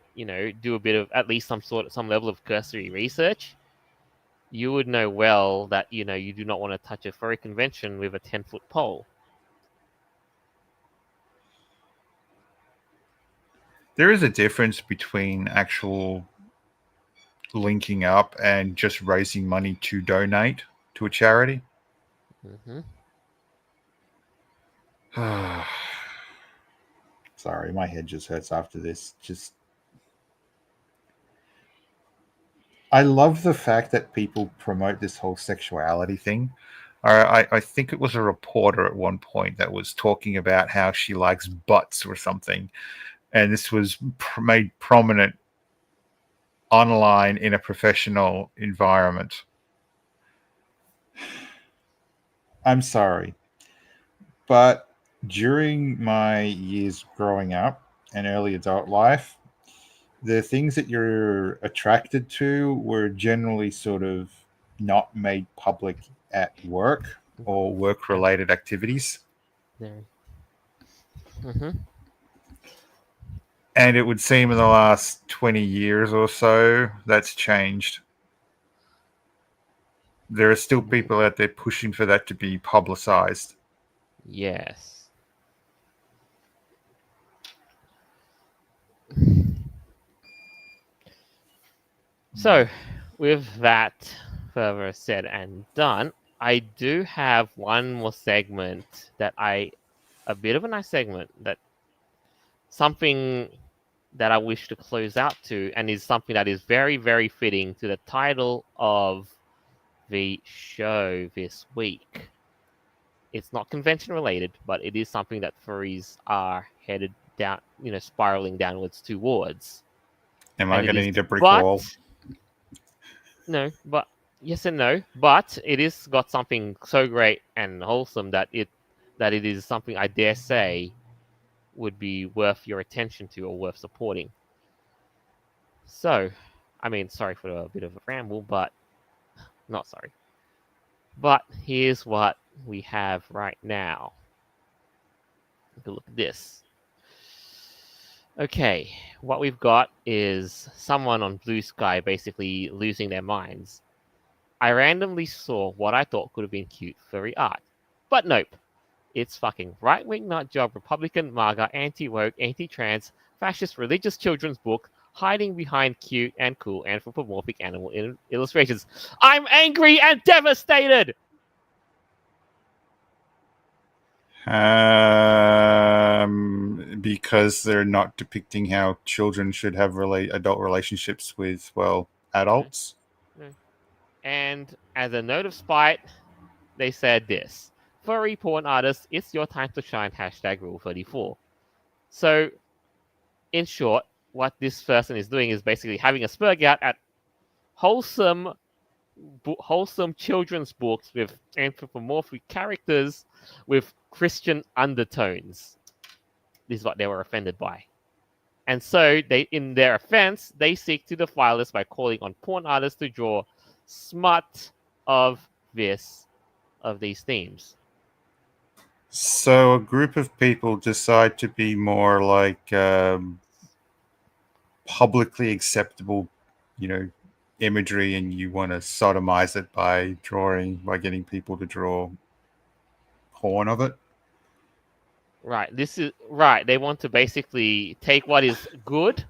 a bit of at least some level of cursory research, you would know well that you do not want to touch a furry convention with a 10-foot pole. there is a difference between actual linking up and just raising money to donate to a charity. Hmm. Sorry, my head just hurts after this. Just I love the fact that people promote this whole sexuality thing. I think it was a reporter at one point that was talking about how she likes butts or something, and this was made prominent online in a professional environment. I'm sorry, but during my years growing up and early adult life, the things that you're attracted to were generally sort of not made public at work or work Yeah, related activities. there. Hmm. And it would seem in the last 20 years or so, that's changed. There are still people out there pushing for that to be publicized. Yes. So, with that further said and done, I do have one more segment a bit of a nice segment that something. that I wish to close out to, and is something that is very, very fitting to the title of the show this week. It's not convention related, but it is something that furries are headed down, spiraling downwards towards. Am I And it going to is, need a brick but wall? no, but yes and no, but it is got something so great and wholesome that it is something I dare say would be worth your attention to or worth supporting. So, I mean, sorry for a bit of a ramble, but not sorry. But here's what we have right now. Take a look at this. Okay, what we've got is someone on Blue Sky basically losing their minds. I randomly saw what I thought could have been cute furry art. But nope. It's fucking right-wing nut job, Republican, MAGA, anti-woke, anti-trans, fascist religious children's book hiding behind cute and cool anthropomorphic animal illustrations. I'm angry and devastated! Because they're not depicting how children should have adult relationships with, well, No, adults. no. And as a note of spite, they said this. Furry porn artists, it's your time to shine, hashtag rule 34. So, in short, what this person is doing is basically having a spurg out at wholesome wholesome children's books with anthropomorphic characters with Christian undertones. This is what they were offended by. And so they, in their offense, they seek to defile this by calling on porn artists to draw smut of these themes. So a group of people decide to be more like publicly acceptable, imagery, and you want to sodomize it by getting people to draw porn of it. Right. This is right. They want to basically take what is good,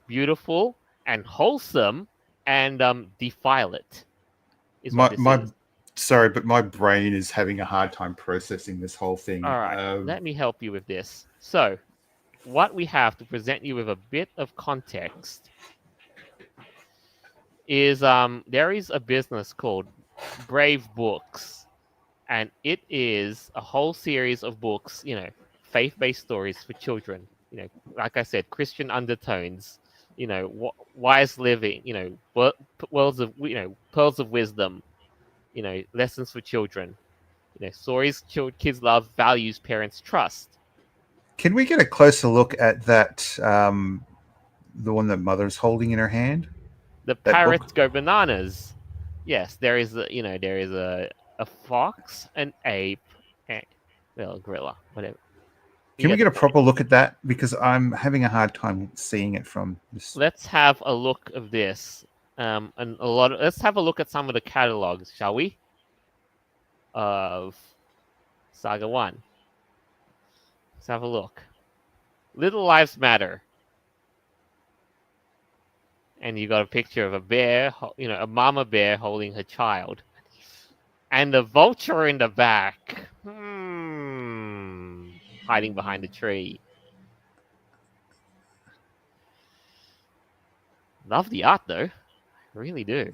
beautiful, and wholesome and defile it. Is what this My is. sorry, but my brain is having a hard time processing this whole thing. All right. Let me help you with this. So, what we have to present you with a bit of context is there is a business called Brave Books, and it is a whole series of books, faith-based stories for children. Like I said, Christian undertones. Wise living. Worlds of pearls of wisdom. Lessons for children. Stories kids love, values parents trust. Can we get a closer look at that? The one that Mother's holding in her hand. The That book. parrots go bananas. Yes, there is a fox, an ape, and well, a gorilla, whatever. You Can we get get the a point. proper look at that? Because I'm having a hard time seeing it from this. Let's have a look of this. And let's have a look at some of the catalogs, shall we? Of Saga One. Let's have a look. Little Lives Matter. And you got a picture of a bear, a mama bear holding her child. And the vulture in the back. Hiding behind a tree. Love the art though. I really do.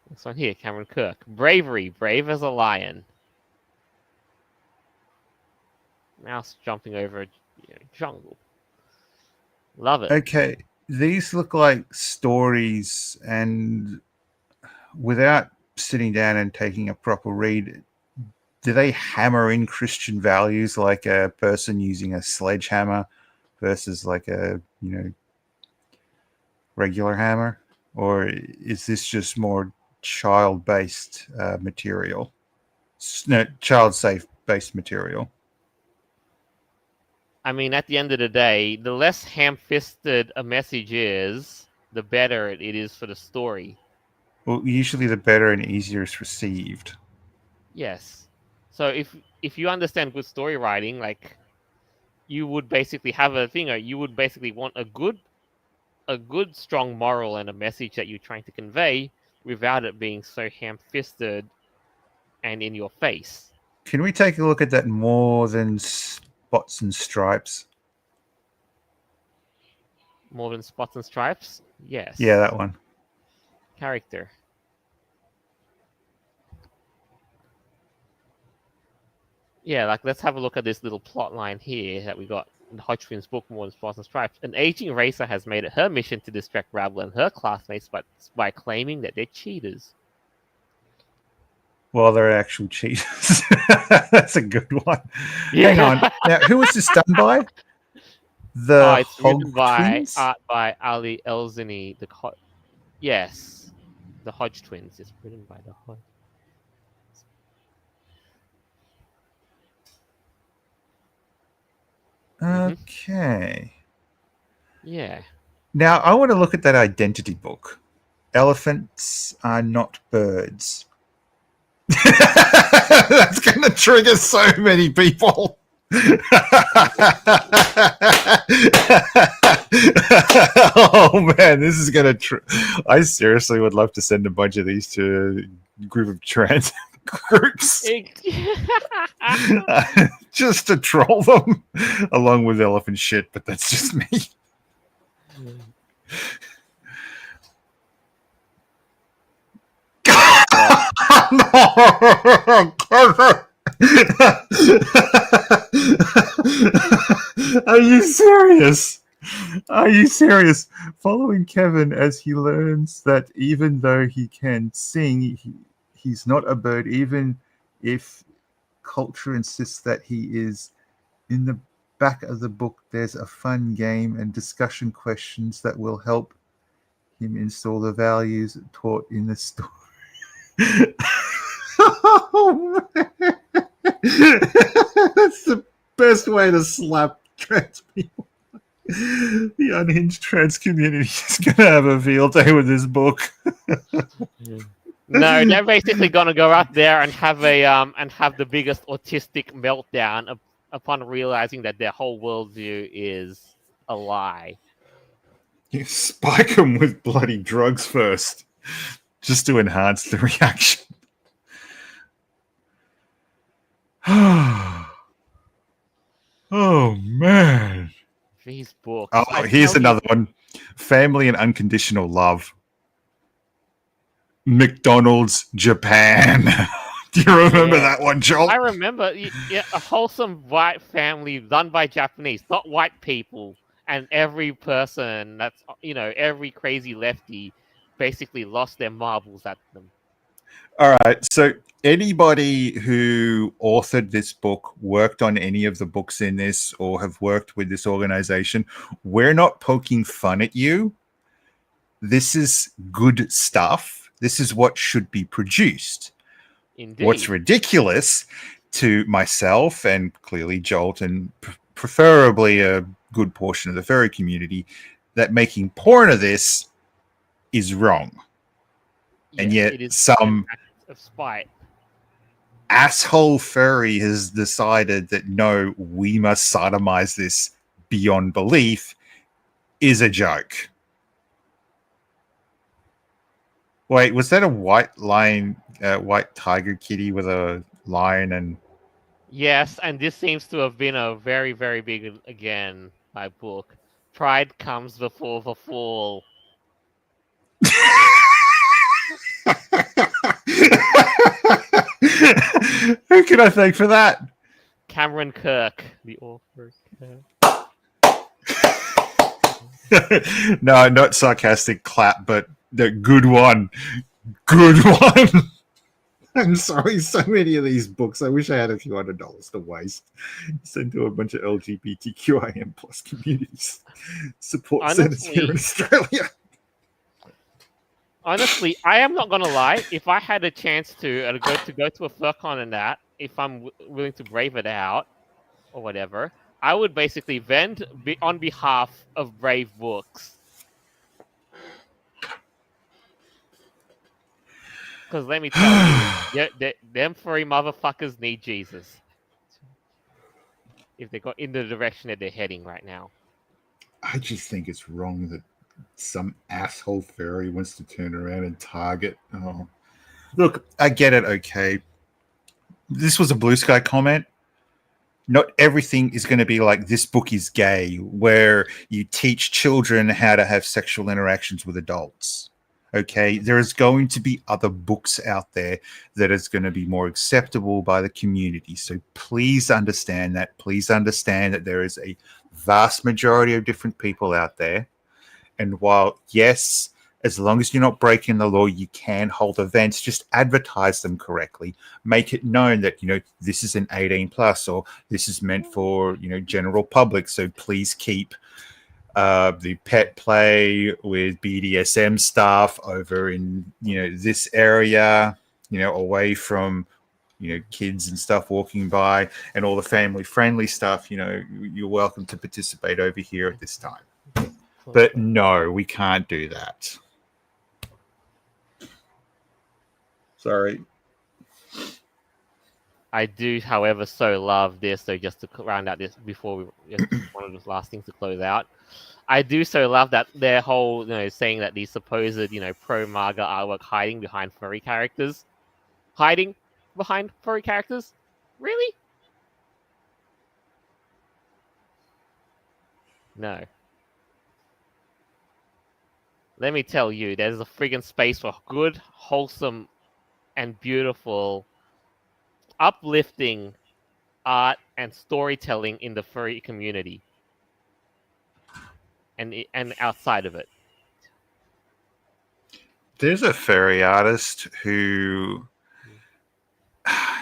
This one here, Cameron Kirk. Bravery, brave as a lion. Mouse jumping over a jungle. Love it. Okay, these look like stories, and without sitting down and taking a proper read, do they hammer in Christian values like a person using a sledgehammer versus like a regular hammer, or is this just more child-based material? No, child-safe based material. I mean, at the end of the day, the less ham-fisted a message is, the better it is for the story. Well, usually the better and easier it's received. Yes. So if you understand good story writing, like you would basically have a thing, or you would basically want a good strong moral and a message that you're trying to convey without it being so ham-fisted and in your face. Can we take a look at that more than spots and stripes? More than spots and stripes? Yeah, Yes. that one. Character. Yeah, like let's have a look at this little plot line here that we got in the Hodge Twins book, More Than Spots and Stripes. An aging racer has made it her mission to distract Rabble and her classmates by claiming that they're cheaters. Well, they're actual cheaters. That's a good one. Yeah. Hang on. Now, who was this done by? The It's Hog written by Twins? art by Ali Elzini. Yes, the Hodge Twins. It's written by the Hodge. Okay. Yeah. Now, I want to look at that identity book. Elephants are not birds. That's going to trigger so many people. Oh man, this is going to. I seriously would love to send a bunch of these to a group of trans groups just to troll them along with elephant shit, but that's just me. Are you serious? Are you serious? Following Kevin as he learns that even though he can sing, he's not a bird, even if culture insists that he is. In the back of the book, there's a fun game and discussion questions that will help him install the values taught in the story. Oh, man. That's the best way to slap trans people. The unhinged trans community is going to have a field day with this book. No, they're basically gonna go out there and have the biggest autistic meltdown upon realizing that their whole worldview is a lie. You spike them with bloody drugs first, just to enhance the reaction. Oh man! These books. Oh, here's another one: Family and Unconditional Love. McDonald's, Japan. Do you remember that one, Joel? I remember. Yeah, a wholesome white family run by Japanese, not white people, and every person every crazy lefty basically lost their marbles at them. All right. So anybody who authored this book, worked on any of the books in this, or have worked with this organization, we're not poking fun at you. This is good stuff. This is what should be produced. Indeed. What's ridiculous to myself and clearly Jolt and preferably a good portion of the furry community, that making porn of this is wrong. Yeah, and yet it is some of spite asshole furry has decided that no, we must sodomize this beyond belief is a joke. Wait, was that a white tiger kitty with a lion and... Yes, and this seems to have been a very, very big, again, my book. Pride comes before the fall. Who can I thank for that? Cameron Kirk, the author. No, not sarcastic clap, but the good one. Good one. I'm sorry, so many of these books. I wish I had a few $100 to waste. Send to a bunch of LGBTQIM plus communities. Support centers here in Australia. Honestly, I am not gonna lie. If I had a chance to go to a FurCon and that, if I'm willing to brave it out or whatever, I would basically vend on behalf of Brave Books. Because let me tell you, them furry motherfuckers need Jesus. If they got in the direction that they're heading right now. I just think it's wrong that some asshole fairy wants to turn around and target. Oh, look, I get it. Okay, this was a Blue Sky comment. Not everything is going to be like This Book is Gay, where you teach children how to have sexual interactions with adults. Okay, there is going to be other books out there that is going to be more acceptable by the community. So please understand that. Please understand that there is a vast majority of different people out there. And while, yes, as long as you're not breaking the law, you can hold events, just advertise them correctly. Make it known that, this is an 18 plus, or this is meant for, general public. So please keep the pet play with BDSM stuff over in, this area, away from, kids and stuff walking by, and all the family friendly stuff. You're welcome to participate over here at this time. But no, we can't do that. Sorry. I do, however, so love this. So just to round out this before we one of the last things to close out, I do so love that their whole, saying that these supposed, pro MAGA artwork hiding behind furry characters, really? No. Let me tell you, there's a friggin' space for good, wholesome, and beautiful, uplifting art and storytelling in the furry community, and outside of it. There's a furry artist who,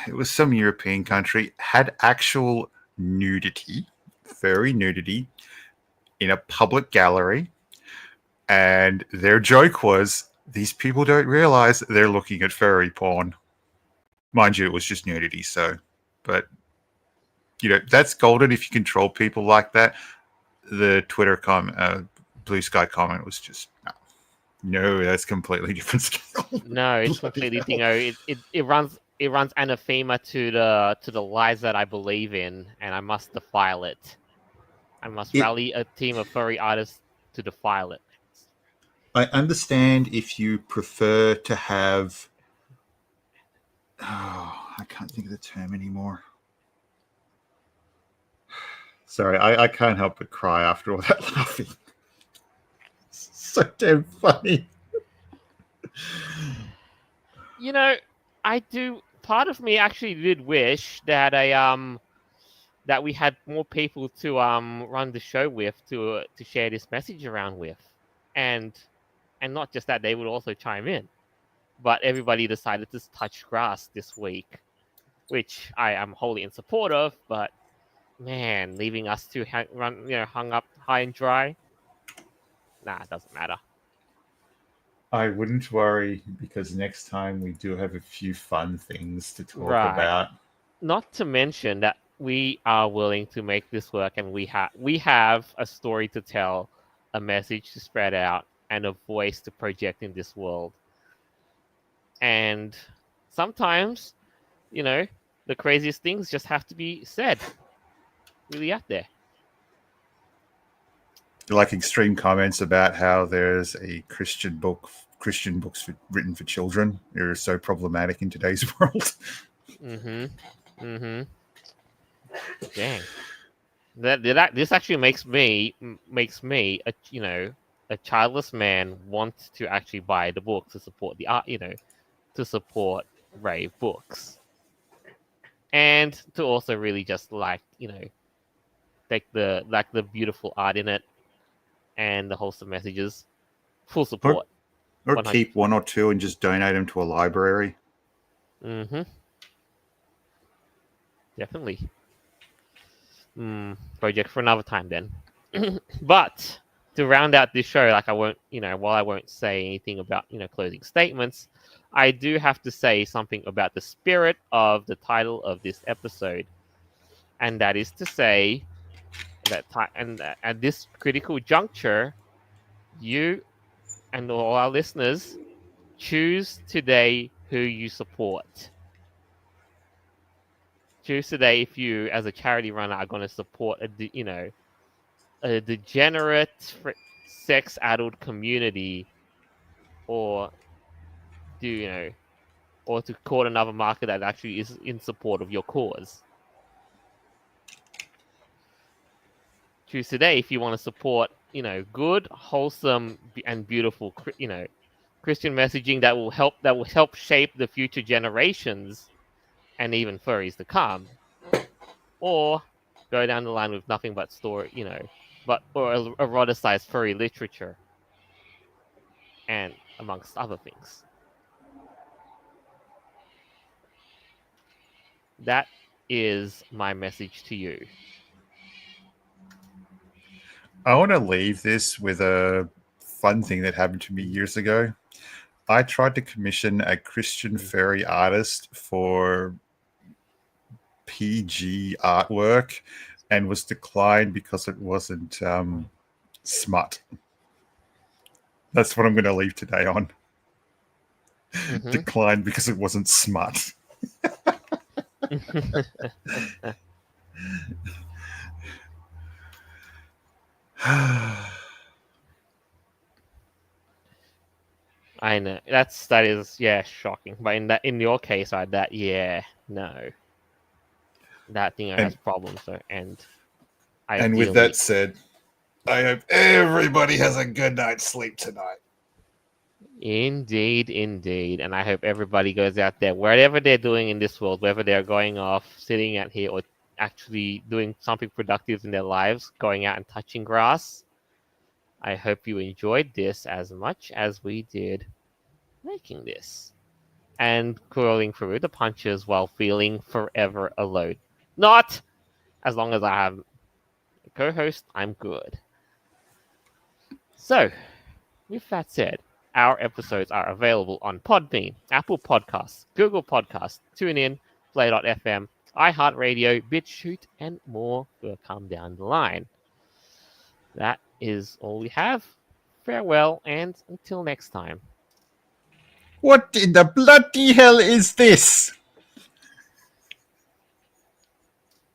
it was some European country, had actual nudity, furry nudity, in a public gallery. And their joke was, these people don't realize they're looking at furry porn. Mind you, it was just nudity, but, that's golden if you control people like that. The Twitter Blue Sky comment was just, no, that's completely different scale. No, it's completely thing. It runs anathema to the lies that I believe in, and I must defile it. I must rally a team of furry artists to defile it. I understand if you prefer to have. Oh, I can't think of the term anymore. Sorry, I can't help but cry after all that laughing. It's so damn funny. I do. Part of me actually did wish that that we had more people to run the show with, to share this message around with, and not just that, they would also chime in. But everybody decided to touch grass this week, which I am wholly in support of. But man, leaving us to hung up high and dry. Nah, it doesn't matter. I wouldn't worry, because next time we do have a few fun things to talk Right. about. Not to mention that we are willing to make this work, and we have a story to tell, a message to spread out, and a voice to project in this world. And sometimes, the craziest things just have to be said, really out there. Like extreme comments about how there's a Christian books written for children are so problematic in today's world. Dang. That this actually makes me a childless man want to actually buy the book to support the art, to support Rave Books, and to also really just take the beautiful art in it and the wholesome messages. Full support. Or 100. keep one or two and just donate them to a library. Definitely. Project for another time then. But to round out this show, while I won't say anything about, closing statements, I do have to say something about the spirit of the title of this episode. And that is to say that at this critical juncture, you and all our listeners choose today who you support. Choose today if you, as a charity runner, are going to support a degenerate, sex-addled community, or or to court another market that actually is in support of your cause. choose today if you want to support, good, wholesome, and beautiful, Christian messaging that will help shape the future generations and even furries to come, or go down the line with nothing but story, or eroticized furry literature and amongst other things. That is my message to you. I want to leave this with a fun thing that happened to me years ago. I tried to commission a Christian fairy artist for PG artwork and was declined because it wasn't smut. That's what I'm going to leave today on. Mm-hmm. Declined because it wasn't smut. I know that is shocking. But in your case, no, that thing has and problems, and and with that ideally, said, I hope everybody has a good night's sleep tonight. indeed, and I hope everybody goes out there, whatever they're doing in this world, whether they're going off, sitting out here, or actually doing something productive in their lives, going out and touching grass. I hope you enjoyed this as much as we did making this and crawling through the punches while feeling forever alone. Not as long as I have a co-host, I'm good. So, with that said, our episodes are available on Podbean, Apple Podcasts, Google Podcasts, TuneIn, Play.fm, iHeartRadio, BitChute, and more will come down the line. That is all we have. Farewell, and until next time. What in the bloody hell is this?